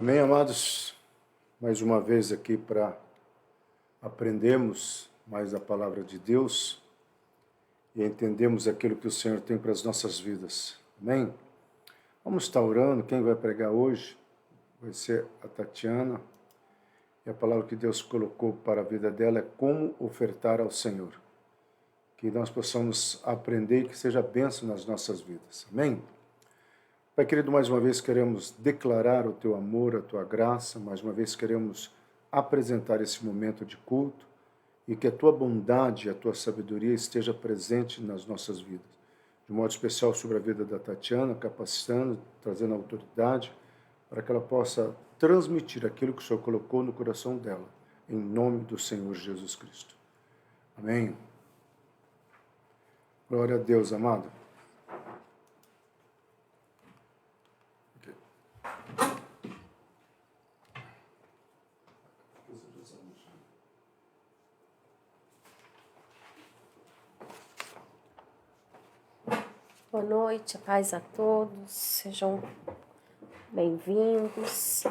Amém, amados? Mais uma vez aqui para aprendermos mais a palavra de Deus e entendemos aquilo que o Senhor tem para as nossas vidas. Amém? Vamos estar orando. Quem vai pregar hoje vai ser a Tatiana. E a palavra que Deus colocou para a vida dela é como ofertar ao Senhor. Que nós possamos aprender e que seja bênção nas nossas vidas. Amém? Pai querido, mais uma vez queremos declarar o Teu amor, a Tua graça, mais uma vez queremos apresentar esse momento de culto e que a Tua bondade, a Tua sabedoria esteja presente nas nossas vidas. De modo especial sobre a vida da Tatiana, capacitando, trazendo autoridade, para que ela possa transmitir aquilo que o Senhor colocou no coração dela, em nome do Senhor Jesus Cristo. Amém. Glória a Deus, amado. Boa noite, paz a todos, sejam bem-vindos.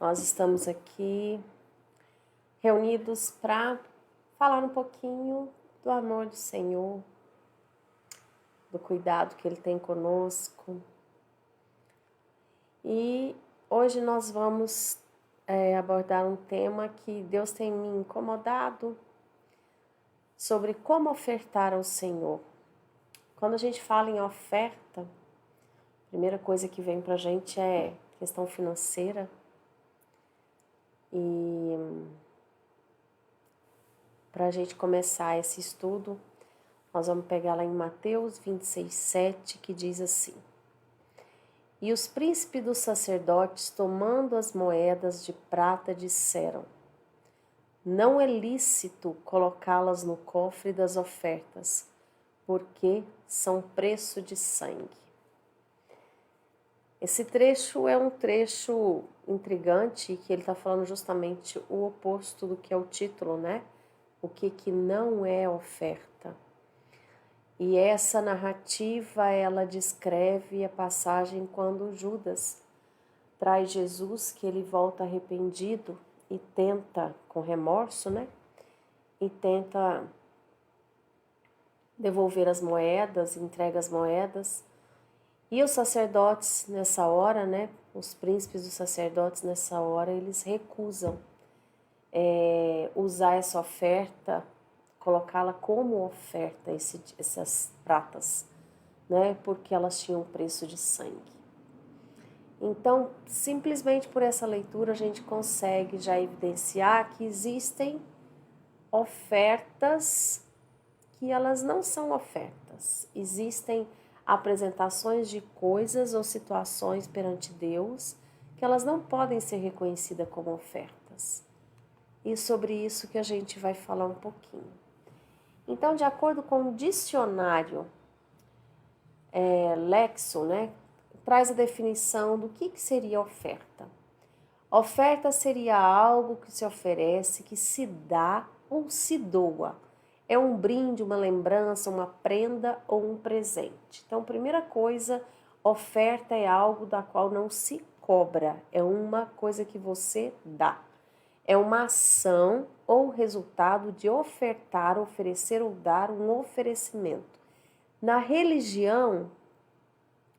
Nós estamos aqui reunidos para falar um pouquinho do amor do Senhor, do cuidado que Ele tem conosco. E hoje nós vamos abordar um tema que Deus tem me incomodado sobre como ofertar ao Senhor. Quando a gente fala em oferta, a primeira coisa que vem para a gente é questão financeira. E para a gente começar esse estudo, nós vamos pegar lá em Mateus 26:7, que diz assim: E os príncipes dos sacerdotes, tomando as moedas de prata, disseram: Não é lícito colocá-las no cofre das ofertas, porque são preço de sangue. Esse trecho é um trecho intrigante, que ele está falando justamente o oposto do que é o título, né? O que não é oferta. E essa narrativa, ela descreve a passagem quando Judas traz Jesus, que ele volta arrependido e tenta, com remorso, né? E tenta devolver as moedas, entrega as moedas. E os sacerdotes nessa hora, né, os príncipes dos sacerdotes nessa hora, eles recusam usar essa oferta, colocá-la como oferta, essas pratas, né, porque elas tinham preço de sangue. Então, simplesmente por essa leitura, a gente consegue já evidenciar que existem ofertas que elas não são ofertas. Existem apresentações de coisas ou situações perante Deus que elas não podem ser reconhecidas como ofertas. E sobre isso que a gente vai falar um pouquinho. Então, de acordo com o dicionário Lexo, né, traz a definição do que seria oferta. Oferta seria algo que se oferece, que se dá ou se doa. É um brinde, uma lembrança, uma prenda ou um presente. Então, primeira coisa, oferta é algo da qual não se cobra, é uma coisa que você dá. É uma ação ou resultado de ofertar, oferecer ou dar um oferecimento. Na religião,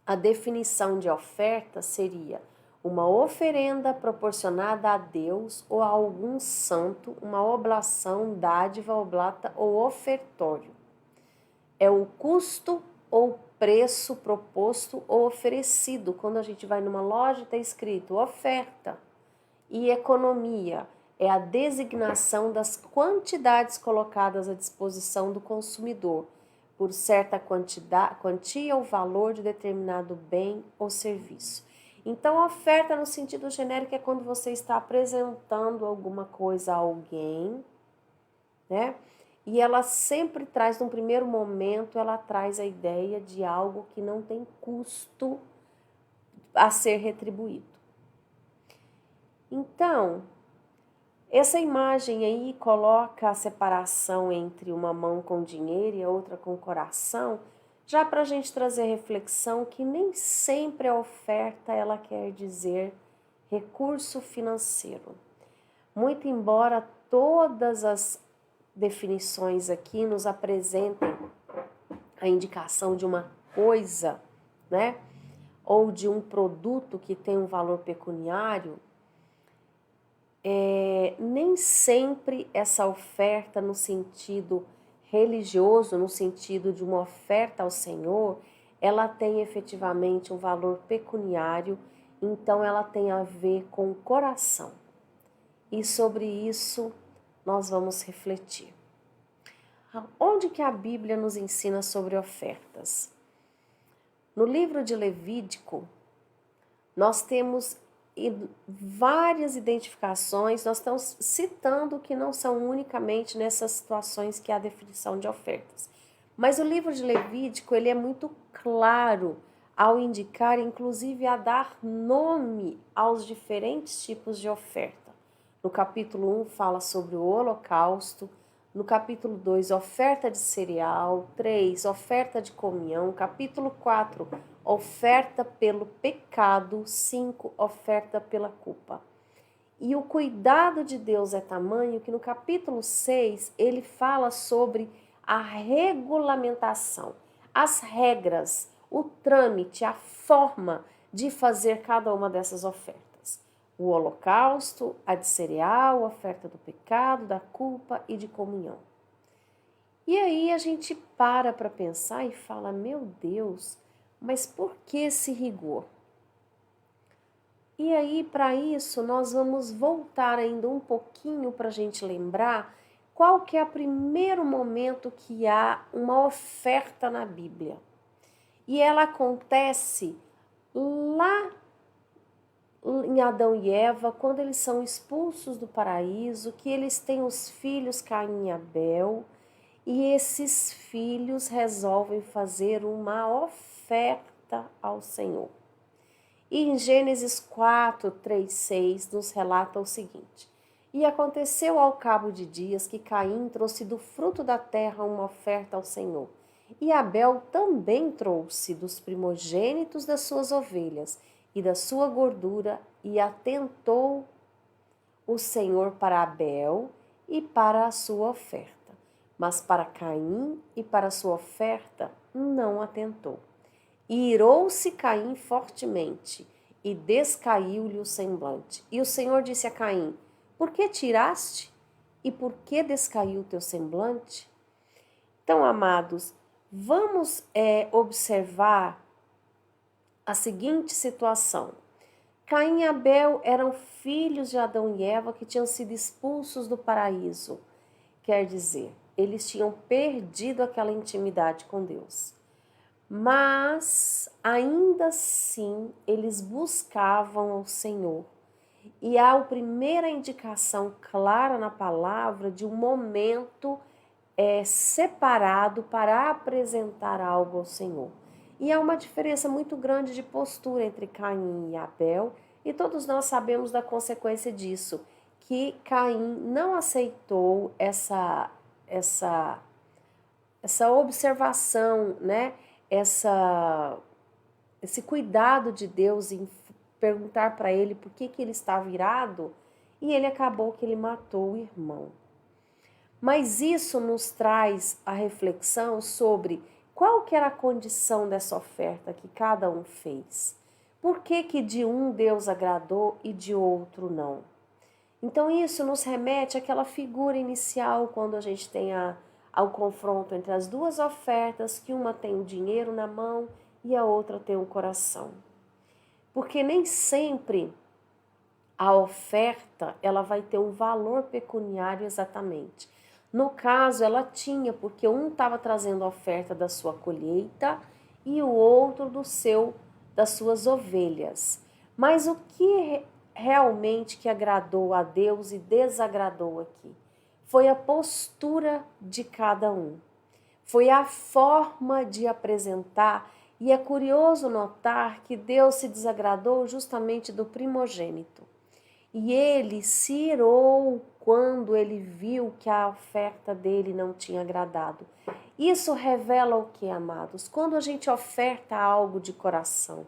a definição de oferta seria uma oferenda proporcionada a Deus ou a algum santo, uma oblação, dádiva, oblata ou ofertório. É o custo ou preço proposto ou oferecido. Quando a gente vai numa loja, está escrito oferta. E economia é a designação das quantidades colocadas à disposição do consumidor por certa quantia ou valor de determinado bem ou serviço. Então, a oferta no sentido genérico é quando você está apresentando alguma coisa a alguém, né? E ela sempre traz, num primeiro momento, ela traz a ideia de algo que não tem custo a ser retribuído. Então, essa imagem aí coloca a separação entre uma mão com dinheiro e a outra com coração, já para a gente trazer reflexão que nem sempre a oferta ela quer dizer recurso financeiro. Muito embora todas as definições aqui nos apresentem a indicação de uma coisa, né? Ou de um produto que tem um valor pecuniário, nem sempre essa oferta no sentido religioso, no sentido de uma oferta ao Senhor, ela tem efetivamente um valor pecuniário, então ela tem a ver com o coração. E sobre isso nós vamos refletir. Onde que a Bíblia nos ensina sobre ofertas? No livro de Levítico, nós temos várias identificações, nós estamos citando que não são unicamente nessas situações que há definição de ofertas. Mas o livro de Levítico, ele é muito claro ao indicar, inclusive a dar nome aos diferentes tipos de oferta. No capítulo 1 fala sobre o holocausto, no capítulo 2, oferta de cereal, 3, oferta de comunhão, capítulo 4, oferta pelo pecado, 5, oferta pela culpa. E o cuidado de Deus é tamanho que no capítulo 6 ele fala sobre a regulamentação, as regras, o trâmite, a forma de fazer cada uma dessas ofertas. O holocausto, a de cereal, a oferta do pecado, da culpa e de comunhão. E aí a gente para pensar e fala, meu Deus, mas por que esse rigor? E aí, para isso, nós vamos voltar ainda um pouquinho para a gente lembrar qual que é o primeiro momento que há uma oferta na Bíblia. E ela acontece lá em Adão e Eva, quando eles são expulsos do paraíso, que eles têm os filhos Caim e Abel, e esses filhos resolvem fazer uma oferta ao Senhor. E em Gênesis 4, 3, 6 nos relata o seguinte: E aconteceu ao cabo de dias que Caim trouxe do fruto da terra uma oferta ao Senhor. E Abel também trouxe dos primogênitos das suas ovelhas e da sua gordura, e atentou o Senhor para Abel e para a sua oferta. Mas para Caim e para a sua oferta não atentou. E irou-se Caim fortemente, e descaiu-lhe o semblante. E o Senhor disse a Caim: Por que tiraste? E por que descaiu o teu semblante? Então, amados, vamos observar a seguinte situação. Caim e Abel eram filhos de Adão e Eva que tinham sido expulsos do paraíso. Quer dizer, eles tinham perdido aquela intimidade com Deus. Mas, ainda assim, eles buscavam ao Senhor. E há a primeira indicação clara na palavra de um momento separado para apresentar algo ao Senhor. E há uma diferença muito grande de postura entre Caim e Abel, e todos nós sabemos da consequência disso, que Caim não aceitou essa observação, né? Esse cuidado de Deus em perguntar para ele por que ele estava irado, e ele acabou que ele matou o irmão. Mas isso nos traz a reflexão sobre qual que era a condição dessa oferta que cada um fez. Por que que de um Deus agradou e de outro não? Então isso nos remete àquela figura inicial quando a gente tem ao confronto entre as duas ofertas, que uma tem o dinheiro na mão e a outra tem o coração. Porque nem sempre a oferta ela vai ter um valor pecuniário exatamente. No caso, ela tinha, porque um estava trazendo a oferta da sua colheita e o outro das suas ovelhas. Mas o que realmente que agradou a Deus e desagradou aqui? Foi a postura de cada um. Foi a forma de apresentar, e é curioso notar que Deus se desagradou justamente do primogênito. E ele se irou quando ele viu que a oferta dele não tinha agradado. Isso revela o que, amados? Quando a gente oferta algo de coração,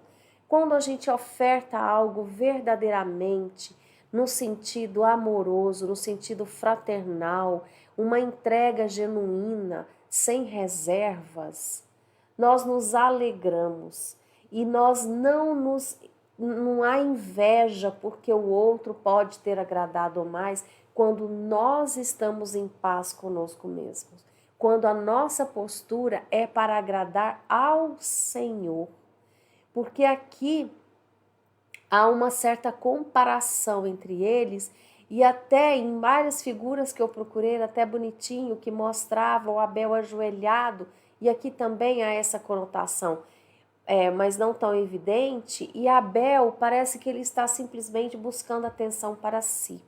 quando a gente oferta algo verdadeiramente, no sentido amoroso, no sentido fraternal, uma entrega genuína, sem reservas, nós nos alegramos e não há inveja porque o outro pode ter agradado mais quando nós estamos em paz conosco mesmos. Quando a nossa postura é para agradar ao Senhor. Porque aqui há uma certa comparação entre eles e até em várias figuras que eu procurei, até bonitinho, que mostravam Abel ajoelhado, e aqui também há essa conotação, mas não tão evidente, e Abel parece que ele está simplesmente buscando atenção para si.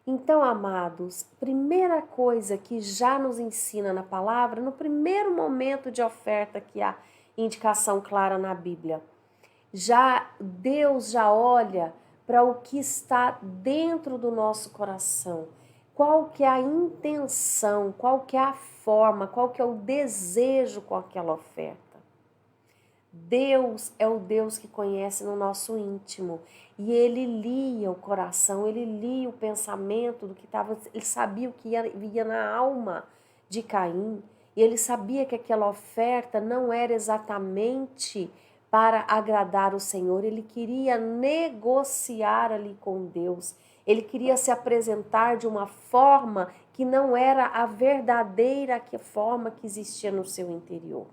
Então, amados, primeira coisa que já nos ensina na palavra, no primeiro momento de oferta que há indicação clara na Bíblia, Deus já olha para o que está dentro do nosso coração. Qual que é a intenção, qual que é a forma, qual que é o desejo com aquela oferta. Deus é o Deus que conhece no nosso íntimo e ele lia o coração, ele lia o pensamento do que estava, ele sabia o que ia na alma de Caim e ele sabia que aquela oferta não era exatamente para agradar o Senhor, ele queria negociar ali com Deus, ele queria se apresentar de uma forma que não era a verdadeira forma que existia no seu interior.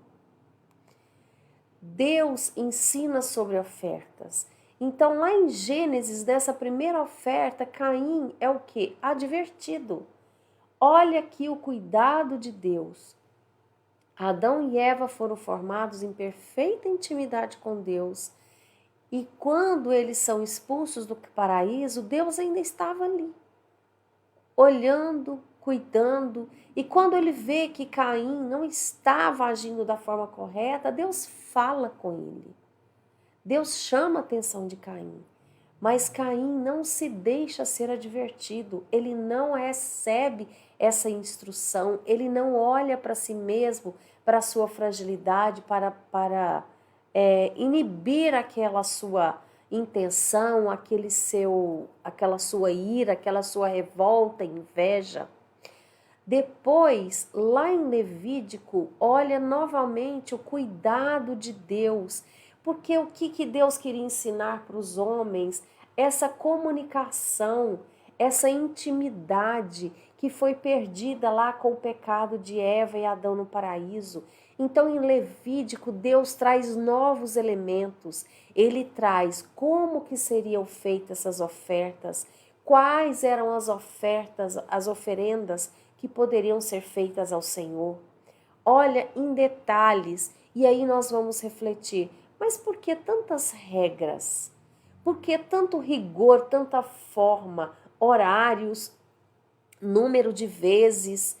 Deus ensina sobre ofertas. Então, lá em Gênesis, dessa primeira oferta, Caim é o quê? Advertido. Olha aqui o cuidado de Deus. Adão e Eva foram formados em perfeita intimidade com Deus. E quando eles são expulsos do paraíso, Deus ainda estava ali, olhando, cuidando. E quando ele vê que Caim não estava agindo da forma correta, Deus fala com ele. Deus chama a atenção de Caim. Mas Caim não se deixa ser advertido, ele não recebe essa instrução, ele não olha para si mesmo, para a sua fragilidade, para inibir aquela sua intenção, aquela sua ira, aquela sua revolta, inveja. Depois, lá em Levítico, olha novamente o cuidado de Deus, porque o que Deus queria ensinar para os homens? Essa comunicação, essa intimidade que foi perdida lá com o pecado de Eva e Adão no paraíso. Então, em Levítico, Deus traz novos elementos. Ele traz como que seriam feitas essas ofertas, quais eram as ofertas, as oferendas que poderiam ser feitas ao Senhor. Olha em detalhes, e aí nós vamos refletir, mas por que tantas regras? Por que tanto rigor, tanta forma, horários, número de vezes,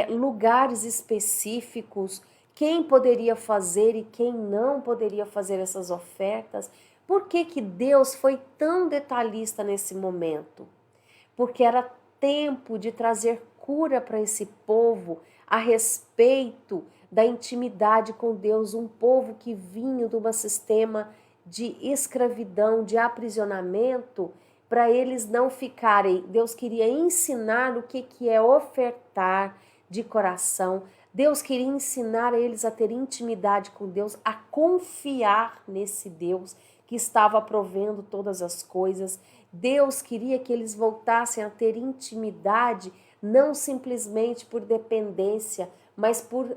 lugares específicos, quem poderia fazer e quem não poderia fazer essas ofertas? Por que que Deus foi tão detalhista nesse momento? Porque era tempo de trazer cura para esse povo a respeito da intimidade com Deus, um povo que vinha de um sistema de escravidão, de aprisionamento, para eles não ficarem. Deus queria ensinar o que é ofertar de coração. Deus queria ensinar a eles a ter intimidade com Deus, a confiar nesse Deus que estava provendo todas as coisas. Deus queria que eles voltassem a ter intimidade, não simplesmente por dependência, mas por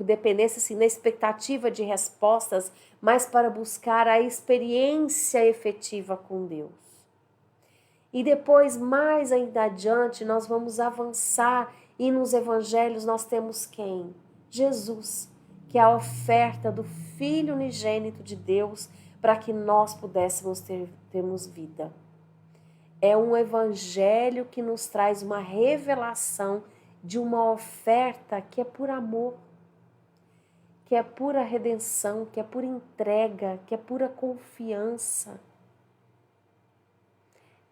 dependência, assim, na expectativa de respostas, mas para buscar a experiência efetiva com Deus. E depois, mais ainda adiante, nós vamos avançar e nos evangelhos nós temos quem? Jesus, que é a oferta do Filho unigênito de Deus para que nós pudéssemos termos vida. É um evangelho que nos traz uma revelação de uma oferta que é por amor, que é pura redenção, que é pura entrega, que é pura confiança.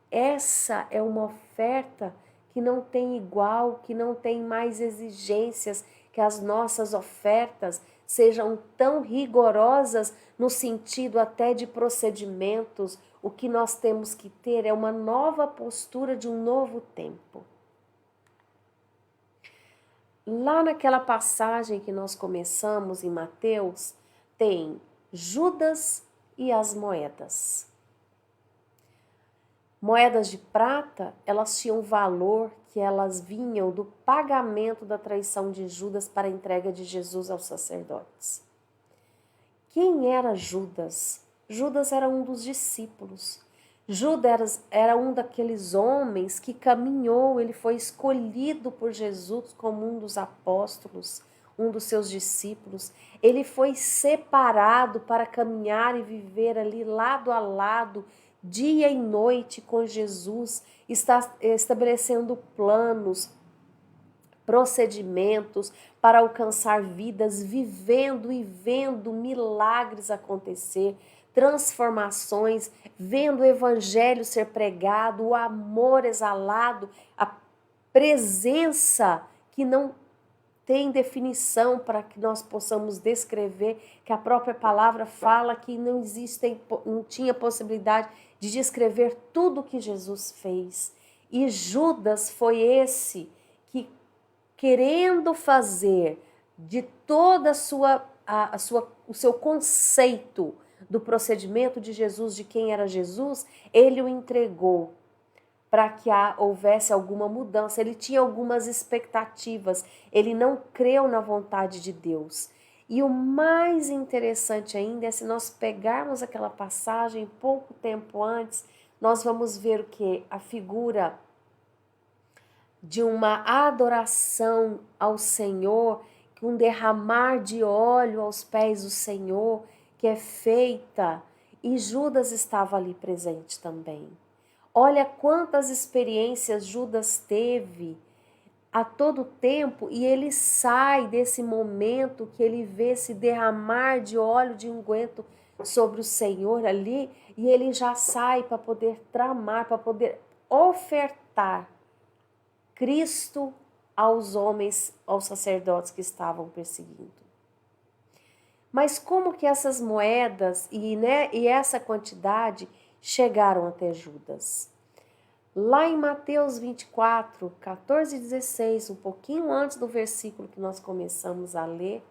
Essa é uma oferta que não tem igual, que não tem mais exigências que as nossas ofertas, sejam tão rigorosas no sentido até de procedimentos. O que nós temos que ter é uma nova postura de um novo tempo. Lá naquela passagem que nós começamos em Mateus, tem Judas e as moedas. Moedas de prata, elas tinham valor que elas vinham do pagamento da traição de Judas para a entrega de Jesus aos sacerdotes. Quem era Judas? Judas era um dos discípulos. Judas era um daqueles homens que caminhou, ele foi escolhido por Jesus como um dos apóstolos, um dos seus discípulos. Ele foi separado para caminhar e viver ali lado a lado, dia e noite com Jesus, está estabelecendo planos, procedimentos para alcançar vidas, vivendo e vendo milagres acontecer, transformações, vendo o evangelho ser pregado, o amor exalado, a presença que não tem definição para que nós possamos descrever, que a própria palavra fala que não tinha possibilidade de descrever tudo o que Jesus fez. E Judas foi esse que, querendo fazer de toda o seu conceito do procedimento de Jesus, de quem era Jesus, ele o entregou para que houvesse alguma mudança. Ele tinha algumas expectativas, ele não creu na vontade de Deus. E o mais interessante ainda é se nós pegarmos aquela passagem pouco tempo antes, nós vamos ver o que? A figura de uma adoração ao Senhor, um derramar de óleo aos pés do Senhor, que é feita, e Judas estava ali presente também. Olha quantas experiências Judas teve a todo tempo, e ele sai desse momento que ele vê se derramar de óleo de unguento sobre o Senhor ali, e ele já sai para poder tramar, para poder ofertar Cristo aos homens, aos sacerdotes que estavam perseguindo. Mas como que essas moedas e essa quantidade chegaram até Judas? Lá em Mateus 24, 14 e 16, um pouquinho antes do versículo que nós começamos a ler,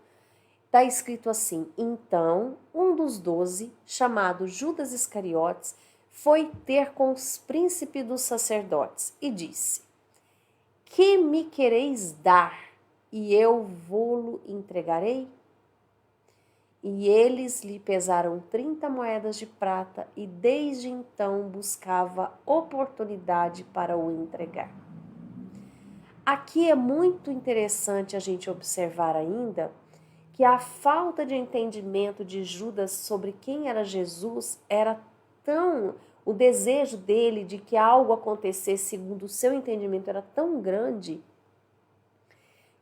está escrito assim: então, um dos 12, chamado Judas Iscariotes, foi ter com os príncipes dos sacerdotes e disse: que me quereis dar, e eu vô-lo entregarei? E eles lhe pesaram 30 moedas de prata, e desde então buscava oportunidade para o entregar. Aqui é muito interessante a gente observar ainda que a falta de entendimento de Judas sobre quem era Jesus era tão... O desejo dele de que algo acontecesse segundo o seu entendimento era tão grande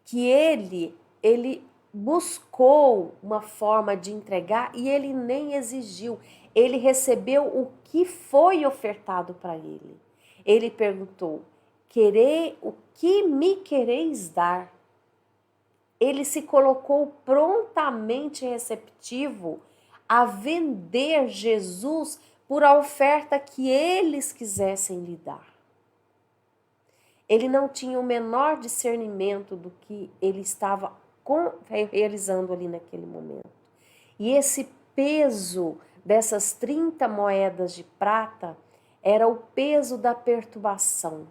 que ele buscou uma forma de entregar e ele nem exigiu. Ele recebeu o que foi ofertado para ele. Ele perguntou: o que me quereis dar? Ele se colocou prontamente receptivo a vender Jesus por a oferta que eles quisessem lhe dar. Ele não tinha o menor discernimento do que ele estava realizando ali naquele momento. E esse peso dessas 30 moedas de prata era o peso da perturbação,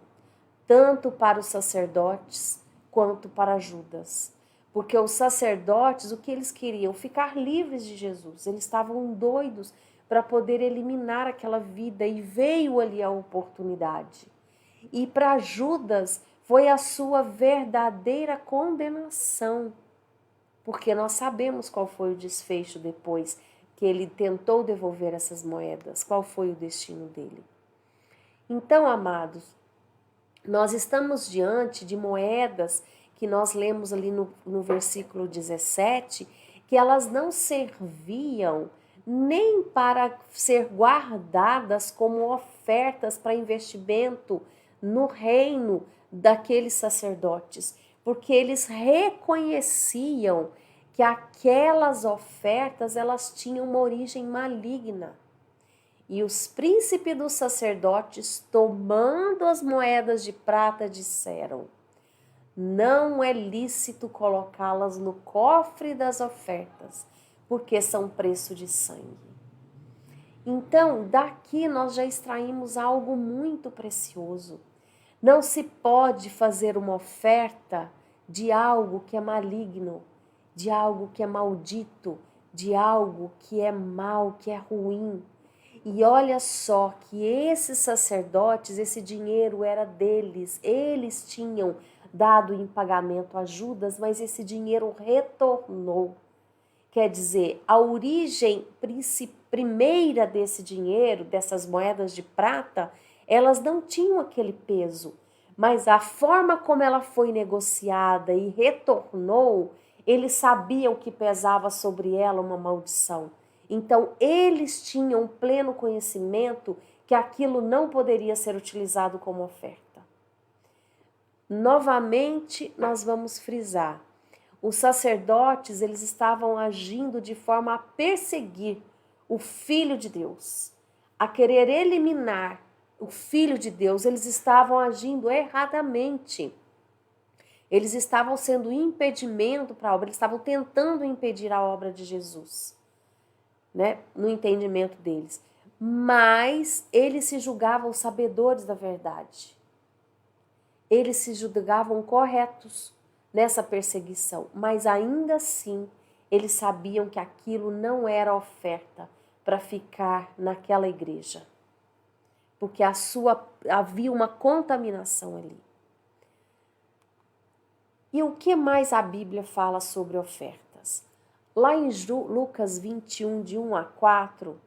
tanto para os sacerdotes quanto para Judas. Porque os sacerdotes, o que eles queriam? Ficar livres de Jesus. Eles estavam doidos para poder eliminar aquela vida, e veio ali a oportunidade. E para Judas foi a sua verdadeira condenação, porque nós sabemos qual foi o desfecho depois que ele tentou devolver essas moedas, qual foi o destino dele. Então, amados, nós estamos diante de moedas que nós lemos ali no versículo 17, que elas não serviam nem para ser guardadas como ofertas para investimento no reino daqueles sacerdotes, porque eles reconheciam que aquelas ofertas elas tinham uma origem maligna. E os príncipes dos sacerdotes, tomando as moedas de prata, disseram: não é lícito colocá-las no cofre das ofertas, porque são preço de sangue. Então, daqui nós já extraímos algo muito precioso. Não se pode fazer uma oferta de algo que é maligno, de algo que é maldito, de algo que é mal, que é ruim. E olha só que esses sacerdotes, esse dinheiro era deles, eles tinham dado em pagamento a Judas, mas esse dinheiro retornou. Quer dizer, a origem primeira desse dinheiro, dessas moedas de prata, elas não tinham aquele peso, mas a forma como ela foi negociada e retornou, eles sabiam que pesava sobre ela uma maldição. Então, eles tinham pleno conhecimento que aquilo não poderia ser utilizado como oferta. Novamente, nós vamos frisar. Os sacerdotes, eles estavam agindo de forma a perseguir o Filho de Deus, a querer eliminar o Filho de Deus. Eles estavam agindo erradamente. Eles estavam sendo impedimento para a obra, eles estavam tentando impedir a obra de Jesus, né? No entendimento deles. Mas eles se julgavam sabedores da verdade. Eles se julgavam corretos nessa perseguição, mas ainda assim eles sabiam que aquilo não era oferta para ficar naquela igreja, porque havia uma contaminação ali. E o que mais a Bíblia fala sobre ofertas? Lá em Lucas 21, de 1 a 4,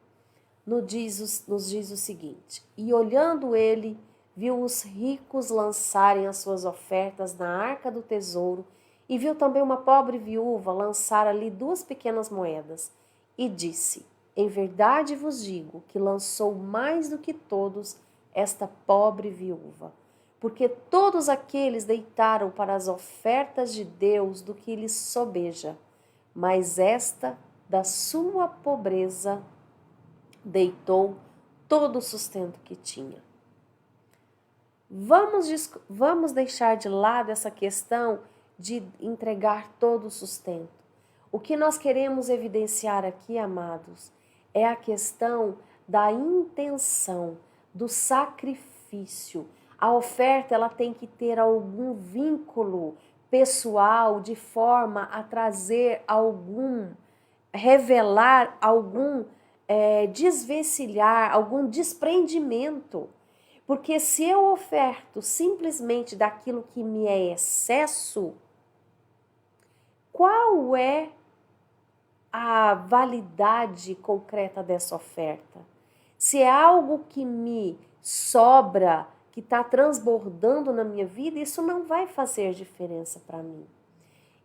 nos diz o seguinte: e olhando ele, viu os ricos lançarem as suas ofertas na arca do tesouro, e viu também uma pobre viúva lançar ali 2 pequenas moedas, e disse: em verdade vos digo que lançou mais do que todos esta pobre viúva, porque todos aqueles deitaram para as ofertas de Deus do que lhes sobeja, mas esta, da sua pobreza, deitou todo o sustento que tinha. Vamos deixar de lado essa questão de entregar todo o sustento. O que nós queremos evidenciar aqui, amados, é a questão da intenção, do sacrifício. A oferta ela tem que ter algum vínculo pessoal de forma a trazer revelar algum desvencilhar, algum desprendimento. Porque se eu oferto simplesmente daquilo que me é excesso, qual é a validade concreta dessa oferta? Se é algo que me sobra, que está transbordando na minha vida, isso não vai fazer diferença para mim.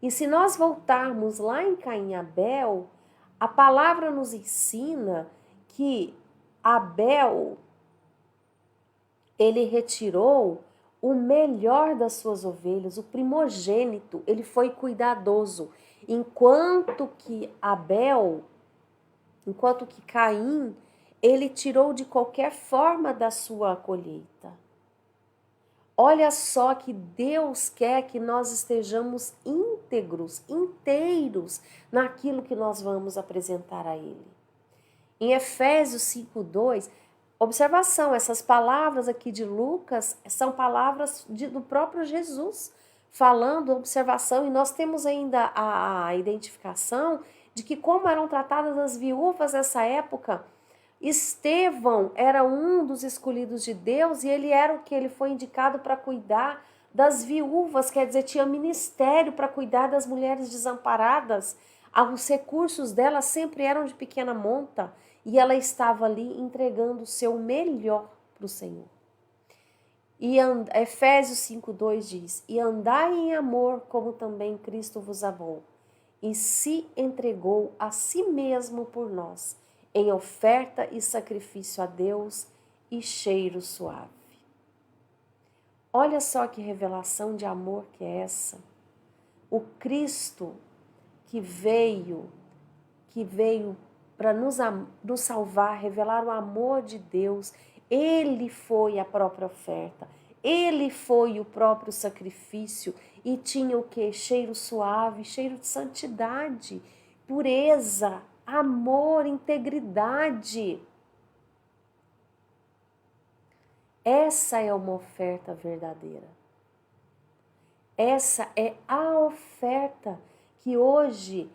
E se nós voltarmos lá em Caim e Abel, a palavra nos ensina que Abel, ele retirou o melhor das suas ovelhas, o primogênito, ele foi cuidadoso. Enquanto que Caim, ele tirou de qualquer forma da sua colheita. Olha só que Deus quer que nós estejamos íntegros, inteiros naquilo que nós vamos apresentar a Ele. Em Efésios 5:2, observação, essas palavras aqui de Lucas são palavras do próprio Jesus, falando, observação, e nós temos ainda a identificação de que como eram tratadas as viúvas nessa época. Estevão era um dos escolhidos de Deus e ele foi indicado para cuidar das viúvas, quer dizer, tinha ministério para cuidar das mulheres desamparadas. Os recursos dela sempre eram de pequena monta e ela estava ali entregando o seu melhor para o Senhor. E Efésios 5:2 diz: e andai em amor como também Cristo vos amou e se entregou a si mesmo por nós, em oferta e sacrifício a Deus e cheiro suave. Olha só que revelação de amor que é essa. O Cristo que veio para nos salvar, revelar o amor de Deus. Ele foi a própria oferta, ele foi o próprio sacrifício e tinha o que? Cheiro suave, cheiro de santidade, pureza, amor, integridade. Essa é uma oferta verdadeira. Essa é a oferta que hoje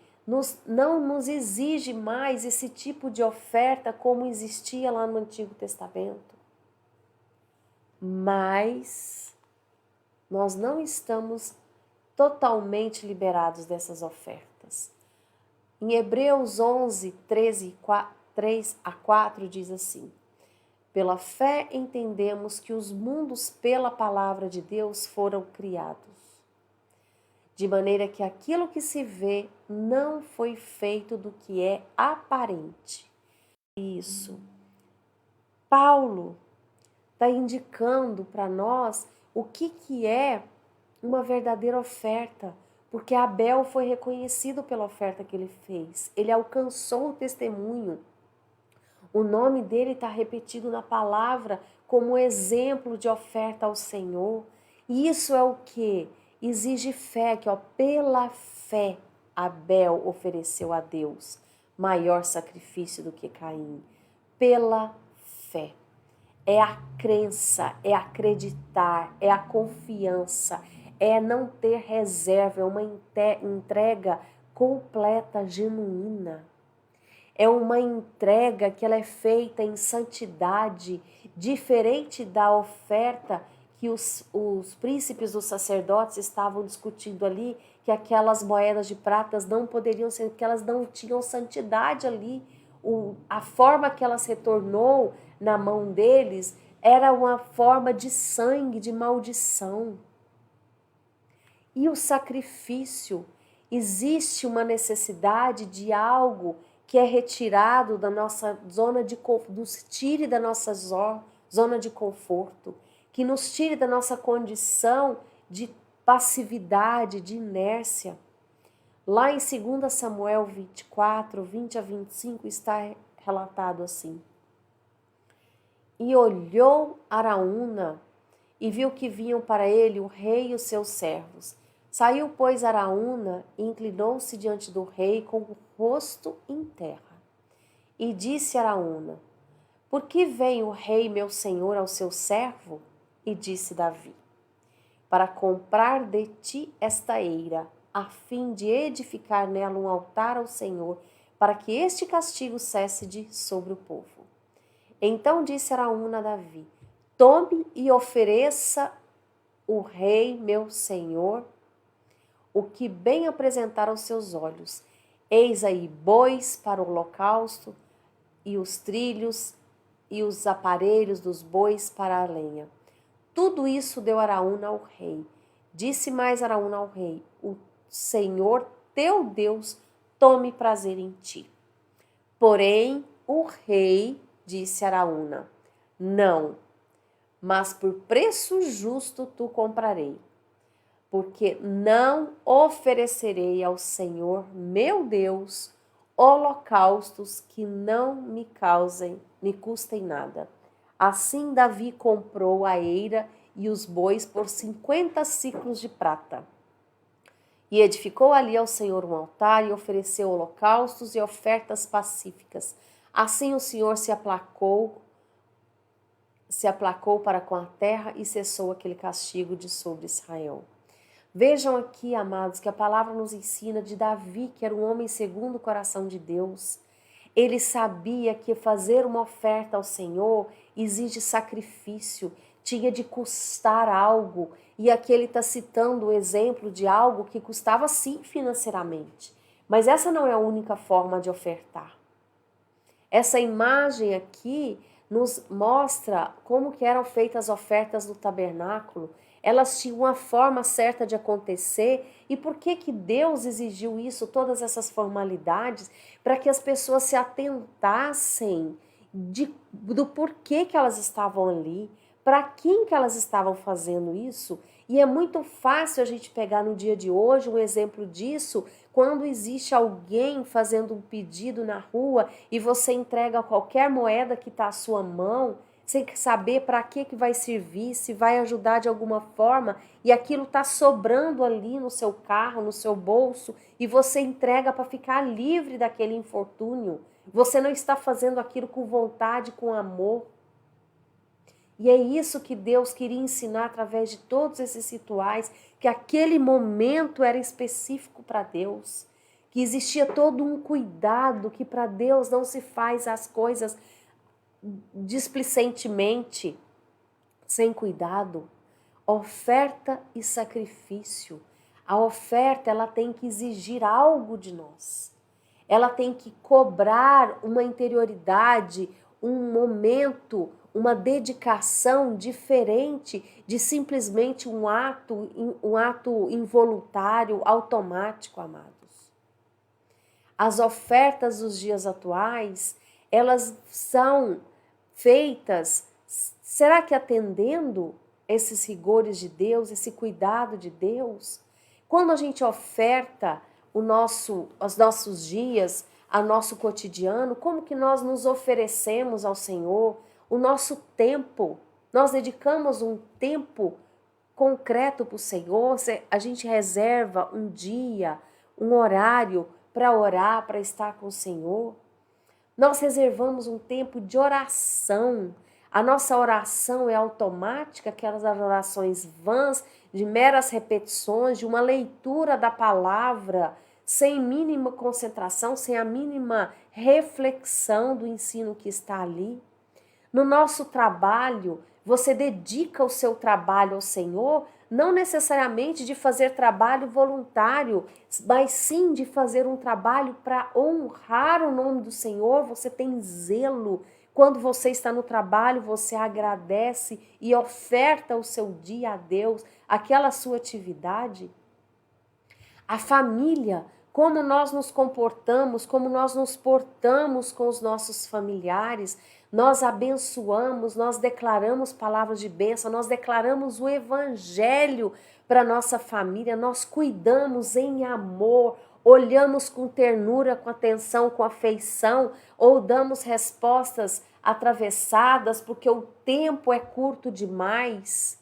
não nos exige mais esse tipo de oferta como existia lá no Antigo Testamento. Mas nós não estamos totalmente liberados dessas ofertas. Em Hebreus 11, 3 a 4 diz assim: pela fé entendemos que os mundos pela palavra de Deus foram criados, de maneira que aquilo que se vê não foi feito do que é aparente. Isso. Paulo está indicando para nós o que é uma verdadeira oferta, porque Abel foi reconhecido pela oferta que ele fez. Ele alcançou o testemunho. O nome dele está repetido na palavra como exemplo de oferta ao Senhor. E isso é o que? Exige fé, que pela fé Abel ofereceu a Deus maior sacrifício do que Caim. Pela fé. É a crença, é acreditar, é a confiança, é não ter reserva, é uma entrega completa, genuína. É uma entrega que ela é feita em santidade, diferente da oferta que os príncipes dos sacerdotes estavam discutindo ali, que aquelas moedas de pratas não poderiam ser, porque elas não tinham santidade ali. A forma que elas retornou na mão deles era uma forma de sangue, de maldição. E o sacrifício, existe uma necessidade de algo que é retirado da nossa zona de conforto, nos tire da nossa zona de conforto, que nos tire da nossa condição de passividade, de inércia. Lá em 2 Samuel 24, 20 a 25 está relatado assim: e olhou Araúna e viu que vinham para ele o rei e os seus servos. Saiu, pois, Araúna e inclinou-se diante do rei com o rosto em terra. E disse Araúna: por que vem o rei meu senhor ao seu servo? E disse Davi: para comprar de ti esta eira, a fim de edificar nela um altar ao Senhor, para que este castigo cesse de sobre o povo. Então disse Araúna a Davi: tome e ofereça o rei meu senhor o que bem apresentar aos seus olhos. Eis aí bois para o holocausto, e os trilhos e os aparelhos dos bois para a lenha. Tudo isso deu Araúna ao rei. Disse mais Araúna ao rei: o Senhor teu Deus tome prazer em ti. Porém, o rei disse a Araúna: não, mas por preço justo tu comprarei, porque não oferecerei ao Senhor meu Deus holocaustos que não me custem nada. Assim Davi comprou a eira e os bois por 50 siclos de prata. E edificou ali ao Senhor um altar e ofereceu holocaustos e ofertas pacíficas. Assim o Senhor se aplacou para com a terra e cessou aquele castigo de sobre Israel. Vejam aqui, amados, que a palavra nos ensina de Davi, que era um homem segundo o coração de Deus. Ele sabia que fazer uma oferta ao Senhor exige sacrifício, tinha de custar algo. E aqui ele está citando o exemplo de algo que custava sim financeiramente. Mas essa não é a única forma de ofertar. Essa imagem aqui nos mostra como que eram feitas as ofertas do tabernáculo. Elas tinham uma forma certa de acontecer. E por que Deus exigiu isso, todas essas formalidades? Para que as pessoas se atentassem do porquê que elas estavam ali, para quem que elas estavam fazendo isso. E é muito fácil a gente pegar no dia de hoje um exemplo disso, quando existe alguém fazendo um pedido na rua e você entrega qualquer moeda que está à sua mão, sem saber para que vai servir, se vai ajudar de alguma forma, e aquilo está sobrando ali no seu carro, no seu bolso, e você entrega para ficar livre daquele infortúnio. Você não está fazendo aquilo com vontade, com amor. E é isso que Deus queria ensinar através de todos esses rituais, que aquele momento era específico para Deus, que existia todo um cuidado, que para Deus não se faz as coisas displicentemente, sem cuidado. Oferta e sacrifício. A oferta, ela tem que exigir algo de nós. Ela tem que cobrar uma interioridade, um momento, uma dedicação diferente de simplesmente um ato involuntário, automático, amados. As ofertas dos dias atuais, elas são feitas, será que atendendo esses rigores de Deus, esse cuidado de Deus? Quando a gente oferta os nossos dias, a nosso cotidiano, como que nós nos oferecemos ao Senhor, o nosso tempo? Nós dedicamos um tempo concreto para o Senhor, a gente reserva um dia, um horário para orar, para estar com o Senhor. Nós reservamos um tempo de oração. A nossa oração é automática, aquelas orações vãs, de meras repetições, de uma leitura da palavra, sem mínima concentração, sem a mínima reflexão do ensino que está ali. No nosso trabalho, você dedica o seu trabalho ao Senhor, não necessariamente de fazer trabalho voluntário, mas sim de fazer um trabalho para honrar o nome do Senhor. Você tem zelo. Quando você está no trabalho, você agradece e oferta o seu dia a Deus, aquela sua atividade. A família, como nós nos comportamos, como nós nos portamos com os nossos familiares, nós abençoamos, nós declaramos palavras de bênção, nós declaramos o evangelho para nossa família, nós cuidamos em amor, olhamos com ternura, com atenção, com afeição, ou damos respostas atravessadas porque o tempo é curto demais.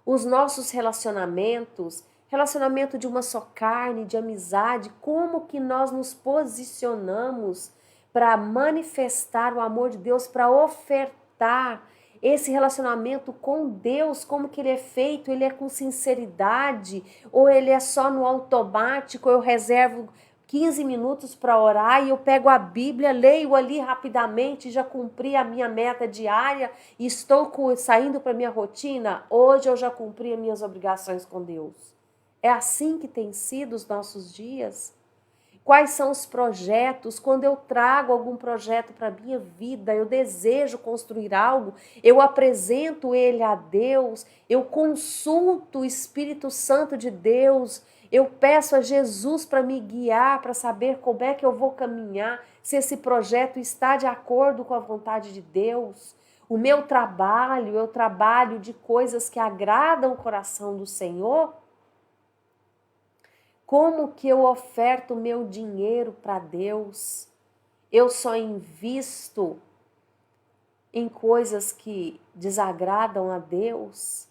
Os nossos relacionamentos, relacionamento de uma só carne, de amizade, como que nós nos posicionamos para manifestar o amor de Deus, para ofertar esse relacionamento com Deus, como que ele é feito? Ele é com sinceridade ou ele é só no automático? Eu reservo 15 minutos para orar e eu pego a Bíblia, leio ali rapidamente, já cumpri a minha meta diária e estou saindo para a minha rotina? Hoje eu já cumpri as minhas obrigações com Deus. É assim que tem sido os nossos dias? Quais são os projetos? Quando eu trago algum projeto para a minha vida, eu desejo construir algo, eu apresento ele a Deus, eu consulto o Espírito Santo de Deus, eu peço a Jesus para me guiar, para saber como é que eu vou caminhar, se esse projeto está de acordo com a vontade de Deus. O meu trabalho, eu trabalho de coisas que agradam o coração do Senhor. Como que eu oferto o meu dinheiro para Deus? Eu só invisto em coisas que desagradam a Deus?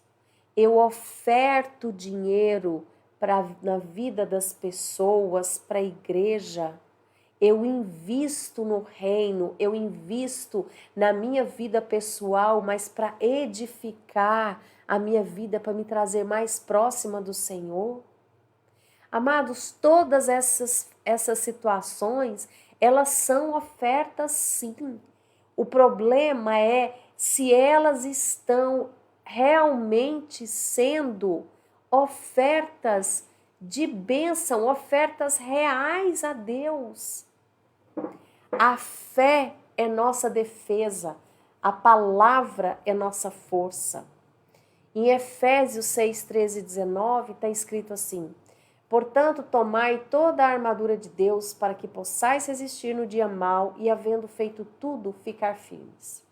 Eu oferto dinheiro na vida das pessoas, para a igreja? Eu invisto no reino, eu invisto na minha vida pessoal, mas para edificar a minha vida, para me trazer mais próxima do Senhor? Amados, todas essas situações, elas são ofertas sim. O problema é se elas estão realmente sendo ofertas de bênção, ofertas reais a Deus. A fé é nossa defesa, a palavra é nossa força. Em Efésios 6, 13 e 19 está escrito assim: portanto, tomai toda a armadura de Deus para que possais resistir no dia mau e, havendo feito tudo, ficar firmes.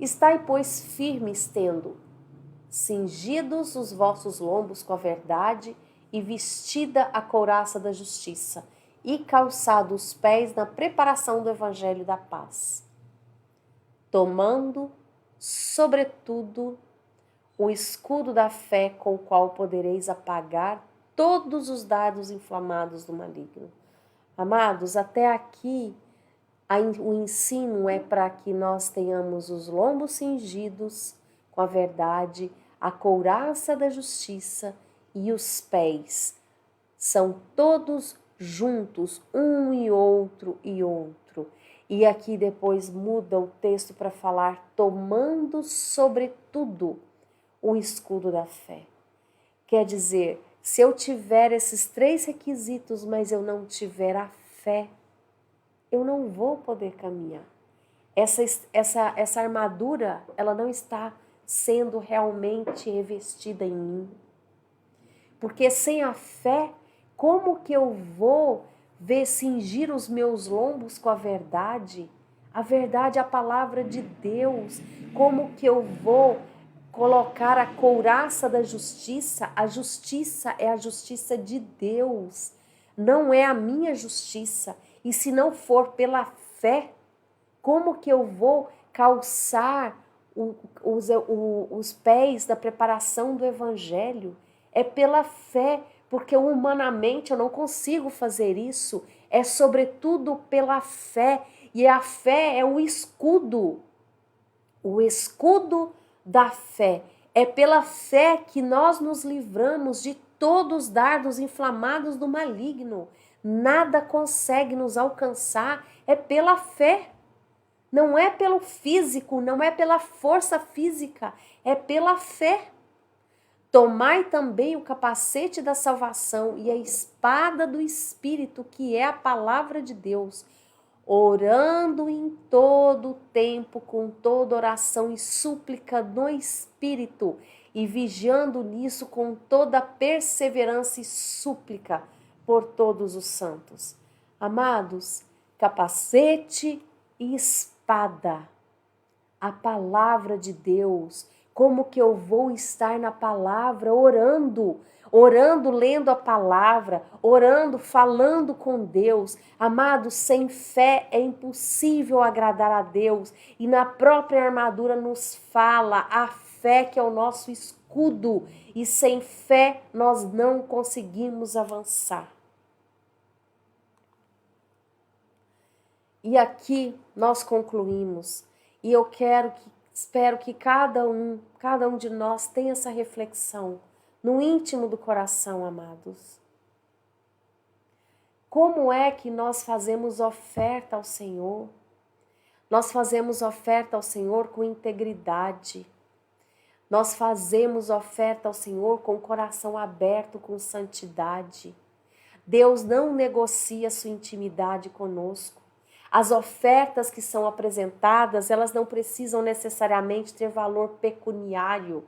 Estai, pois, firmes, tendo cingidos os vossos lombos com a verdade e vestida a couraça da justiça e calçado os pés na preparação do evangelho da paz. Tomando, sobretudo, o escudo da fé com o qual podereis apagar todos os dardos inflamados do maligno. Amados, até aqui o ensino é para que nós tenhamos os lombos cingidos com a verdade, a couraça da justiça e os pés. São todos juntos, um e outro e outro. E aqui depois muda o texto para falar tomando sobretudo o escudo da fé. Quer dizer, se eu tiver esses 3 requisitos, mas eu não tiver a fé, eu não vou poder caminhar. Essa armadura, ela não está sendo realmente revestida em mim. Porque sem a fé, como que eu vou cingir os meus lombos com a verdade? A verdade é a palavra de Deus. Como que eu vou colocar a couraça da justiça? A justiça é a justiça de Deus, não é a minha justiça. E se não for pela fé, como que eu vou calçar os pés da preparação do evangelho? É pela fé, porque humanamente eu não consigo fazer isso. É sobretudo pela fé. E a fé é o escudo da fé. É pela fé que nós nos livramos de todos os dardos inflamados do maligno. Nada consegue nos alcançar, é pela fé. Não é pelo físico, não é pela força física, é pela fé. Tomai também o capacete da salvação e a espada do Espírito, que é a palavra de Deus, orando em todo o tempo, com toda oração e súplica no Espírito, e vigiando nisso com toda perseverança e súplica por todos os santos. Amados, capacete e espada, a palavra de Deus. Como que eu vou estar na palavra orando, lendo a palavra, orando, falando com Deus? Amados, sem fé é impossível agradar a Deus. E na própria armadura nos fala a fé que é o nosso escudo. E sem fé nós não conseguimos avançar. E aqui nós concluímos. E eu espero que cada um de nós tenha essa reflexão no íntimo do coração, amados. Como é que nós fazemos oferta ao Senhor? Nós fazemos oferta ao Senhor com integridade. Nós fazemos oferta ao Senhor com o coração aberto, com santidade. Deus não negocia sua intimidade conosco. As ofertas que são apresentadas, elas não precisam necessariamente ter valor pecuniário,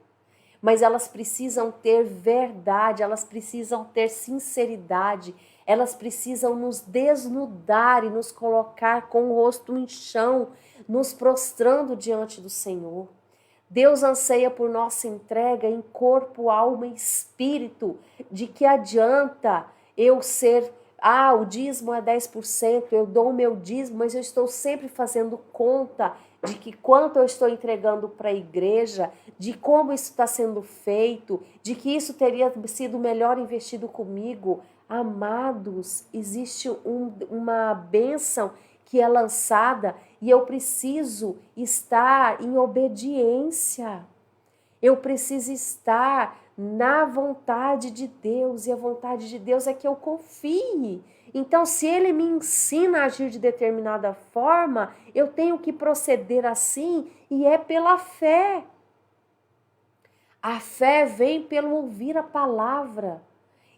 mas elas precisam ter verdade, elas precisam ter sinceridade, elas precisam nos desnudar e nos colocar com o rosto no chão, nos prostrando diante do Senhor. Deus anseia por nossa entrega em corpo, alma e espírito. De que adianta eu ser... o dízimo é 10%, eu dou o meu dízimo, mas eu estou sempre fazendo conta de que quanto eu estou entregando para a igreja, de como isso está sendo feito, de que isso teria sido melhor investido comigo. Amados, existe uma bênção que é lançada e eu preciso estar em obediência. Eu preciso estar na vontade de Deus, e a vontade de Deus é que eu confie. Então, se Ele me ensina a agir de determinada forma, eu tenho que proceder assim, e é pela fé. A fé vem pelo ouvir a palavra.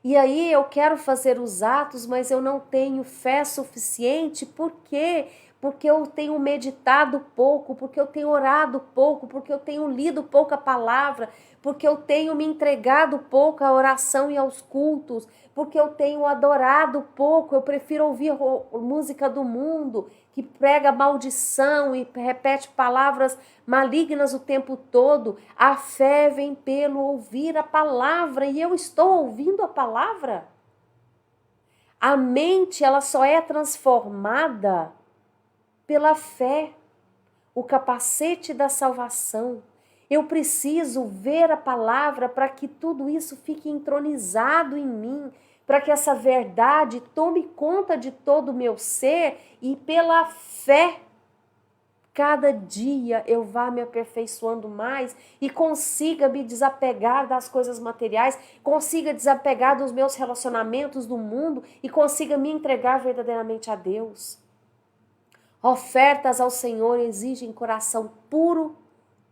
E aí eu quero fazer os atos, mas eu não tenho fé suficiente. Por quê? porque eu tenho meditado pouco, porque eu tenho orado pouco, porque eu tenho lido pouca palavra, porque eu tenho me entregado pouco à oração e aos cultos, porque eu tenho adorado pouco, eu prefiro ouvir música do mundo, que prega maldição e repete palavras malignas o tempo todo. A fé vem pelo ouvir a palavra, e eu estou ouvindo a palavra. A mente, ela só é transformada pela fé, o capacete da salvação. Eu preciso ver a palavra para que tudo isso fique entronizado em mim, para que essa verdade tome conta de todo o meu ser e pela fé, cada dia eu vá me aperfeiçoando mais e consiga me desapegar das coisas materiais, consiga desapegar dos meus relacionamentos do mundo e consiga me entregar verdadeiramente a Deus. Ofertas ao Senhor exigem coração puro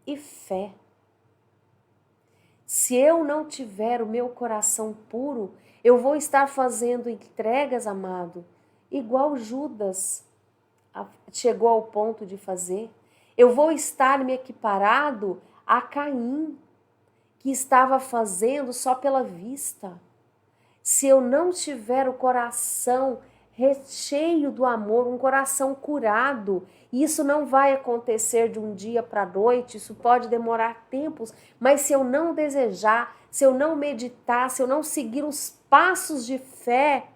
e fé. Se eu não tiver o meu coração puro, eu vou estar fazendo entregas, amado, igual Judas chegou ao ponto de fazer. Eu vou estar me equiparado a Caim, que estava fazendo só pela vista. Se eu não tiver o coração recheio do amor, um coração curado, isso não vai acontecer de um dia para a noite, isso pode demorar tempos, mas se eu não desejar, se eu não meditar, se eu não seguir os passos de fé,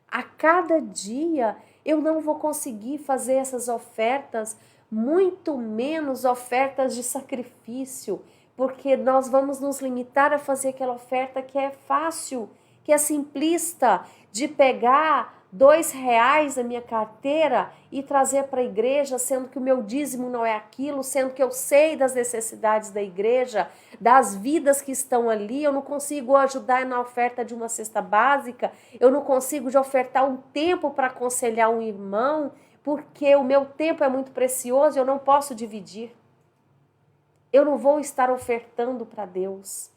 a cada dia eu não vou conseguir fazer essas ofertas, muito menos ofertas de sacrifício, porque nós vamos nos limitar a fazer aquela oferta que é fácil, que é simplista, de pegar R$ 2 da minha carteira e trazer para a igreja, sendo que o meu dízimo não é aquilo, sendo que eu sei das necessidades da igreja, das vidas que estão ali, eu não consigo ajudar na oferta de uma cesta básica, eu não consigo ofertar um tempo para aconselhar um irmão, porque o meu tempo é muito precioso e eu não posso dividir. Eu não vou estar ofertando para Deus.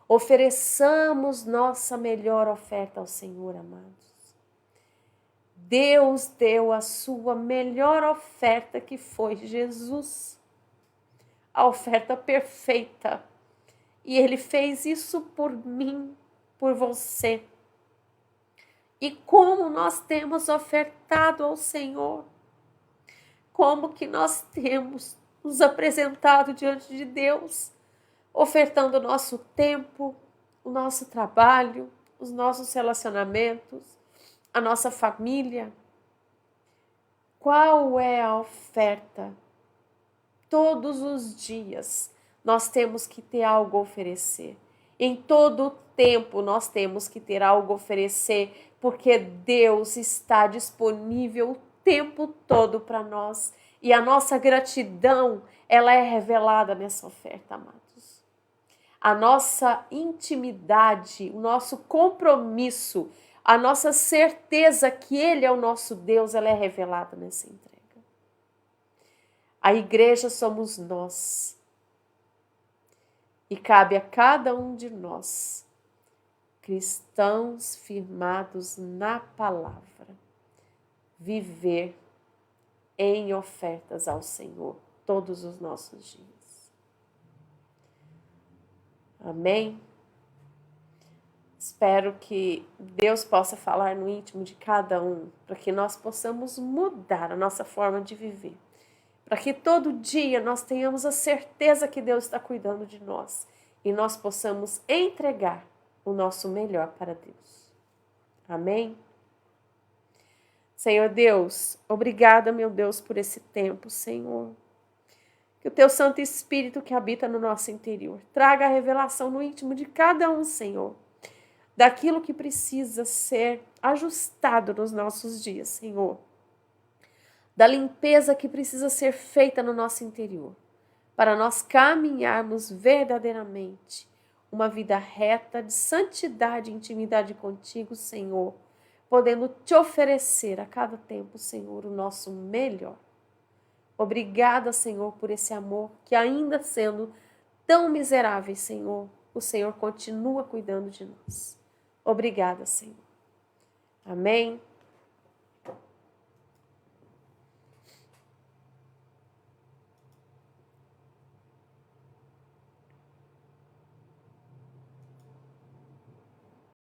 Ofereçamos nossa melhor oferta ao Senhor, amados. Deus deu a sua melhor oferta, que foi Jesus. A oferta perfeita. E Ele fez isso por mim, por você. E como nós temos ofertado ao Senhor? Como que nós temos nos apresentado diante de Deus? Ofertando o nosso tempo, o nosso trabalho, os nossos relacionamentos, a nossa família. Qual é a oferta? Todos os dias nós temos que ter algo a oferecer. Em todo o tempo nós temos que ter algo a oferecer, porque Deus está disponível o tempo todo para nós. E a nossa gratidão, ela é revelada nessa oferta, amados. A nossa intimidade, o nosso compromisso, a nossa certeza que Ele é o nosso Deus, ela é revelada nessa entrega. A igreja somos nós. E cabe a cada um de nós, cristãos firmados na palavra, viver em ofertas ao Senhor todos os nossos dias. Amém? Espero que Deus possa falar no íntimo de cada um, para que nós possamos mudar a nossa forma de viver. Para que todo dia nós tenhamos a certeza que Deus está cuidando de nós e nós possamos entregar o nosso melhor para Deus. Amém? Senhor Deus, obrigada, meu Deus, por esse tempo, Senhor. Que o Teu Santo Espírito que habita no nosso interior traga a revelação no íntimo de cada um, Senhor, daquilo que precisa ser ajustado nos nossos dias, Senhor. Da limpeza que precisa ser feita no nosso interior, para nós caminharmos verdadeiramente uma vida reta de santidade e intimidade contigo, Senhor, podendo Te oferecer a cada tempo, Senhor, o nosso melhor. Obrigada, Senhor, por esse amor que, ainda sendo tão miserável, Senhor, o Senhor continua cuidando de nós. Obrigada, Senhor. Amém.